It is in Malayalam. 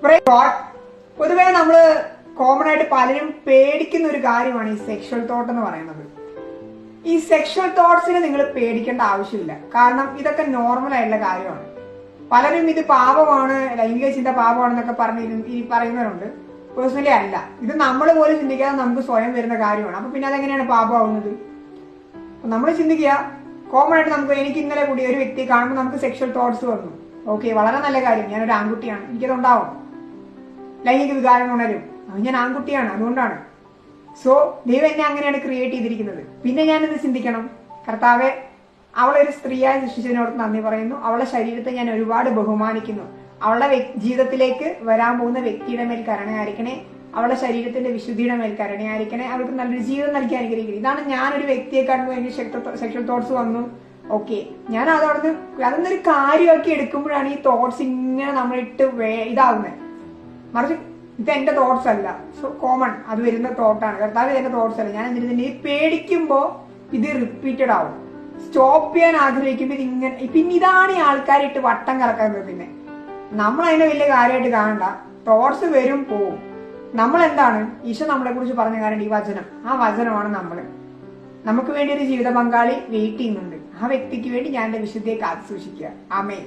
പൊതുവെ നമ്മള് കോമൺ ആയിട്ട് പലരും പേടിക്കുന്ന ഒരു കാര്യമാണ് ഈ സെക്ഷൽ തോട്ട് എന്ന് പറയുന്നത്. ഈ സെക്ഷൽ തോട്ട്സിന് നിങ്ങൾ പേടിക്കേണ്ട ആവശ്യമില്ല. കാരണം ഇതൊക്കെ നോർമൽ ആയിട്ടുള്ള കാര്യമാണ്. പലരും ഇത് പാപമാണ്, ലൈംഗിക ചിന്ത പാപമാണെന്നൊക്കെ ഈ പറയുന്നവരുണ്ട്. പേഴ്സണലി അല്ല, ഇത് നമ്മൾ പോലും ചിന്തിക്കാതെ നമുക്ക് സ്വയം വരുന്ന കാര്യമാണ്. അപ്പൊ പിന്നെ അതെങ്ങനെയാണ് പാപമാവുന്നത്? നമ്മൾ ചിന്തിക്കുക, കോമൺ ആയിട്ട് നമുക്ക് എനിക്ക് ഇന്നലെ കൂടി ഒരു വ്യക്തിയെ കാണുമ്പോൾ നമുക്ക് സെക്ഷൽ തോട്ട്സ് വന്നു. ഓക്കെ, വളരെ നല്ല കാര്യം, ഞാനൊരു ആൺകുട്ടിയാണ്, എനിക്കതുണ്ടാവും. ലൈംഗിക വികാരം ഉണരും, ഞാൻ ആൺകുട്ടിയാണ്, അതുകൊണ്ടാണ്. സോ ദൈവം എന്നെ അങ്ങനെയാണ് ക്രിയേറ്റ് ചെയ്തിരിക്കുന്നത്. പിന്നെ ഞാനിത് ചിന്തിക്കണം, കർത്താവെ, അവളൊരു സ്ത്രീയായി സൃഷ്ടിച്ചതിനോട് നന്ദി പറയുന്നു. അവളുടെ ശരീരത്തെ ഞാൻ ഒരുപാട് ബഹുമാനിക്കുന്നു. അവളുടെ ജീവിതത്തിലേക്ക് വരാൻ പോകുന്ന വ്യക്തിയുടെ മേൽ കരുണയായിരിക്കണേ. അവളുടെ ശരീരത്തിന്റെ വിശുദ്ധിയുടെ മേൽ കരുണയായിരിക്കണേ. അവൾക്ക് നല്ലൊരു ജീവിതം നൽകി അനുഗ്രഹിക്കണം. ഇതാണ് ഞാനൊരു വ്യക്തിയെ കാണുമ്പോൾ എനിക്ക് സെക്ഷൽ തോട്ട്സ് വന്നു. ഓക്കെ, ഞാൻ അതൊന്നൊരു കാര്യമാക്കി എടുക്കുമ്പോഴാണ് ഈ തോട്ട്സ് ഇങ്ങനെ നമ്മളിട്ട് ഇതാവുന്നത്. മറിച്ച് ഇത് എന്റെ തോട്ട്സ് അല്ല. സോ കോമൺ അത് വരുന്ന തോട്ടാണ്. കർത്താവ് എന്റെ തോട്ട്സ് അല്ല. ഞാൻ എന്തിനാ പേടിക്കുമ്പോ ഇത് റിപ്പീറ്റഡ് ആവും. സ്റ്റോപ്പ് ചെയ്യാൻ ആഗ്രഹിക്കുമ്പോൾ ഇതിങ്ങനെ പിന്നെ ഇതാണ് ഈ ആൾക്കാരിട്ട് വട്ടം കറക്കുന്നത്. പിന്നെ നമ്മൾ അതിനെ വലിയ കാര്യമായിട്ട് കാണണ്ട. തോട്ട്സ് വരും പോവും. നമ്മൾ എന്താണ്, ഈശോ നമ്മളെ കുറിച്ച് പറഞ്ഞ കാര്യം ഈ വചനം. ആ വചനമാണ് നമ്മള്. നമുക്ക് വേണ്ടി ഒരു ജീവിത പങ്കാളി വെയിറ്റ് ചെയ്യുന്നുണ്ട്. ആ വ്യക്തിക്ക് വേണ്ടി ഞാൻ എന്റെ വിശുദ്ധിയെ കാത്തു സൂക്ഷിക്കുക. ആമേൻ.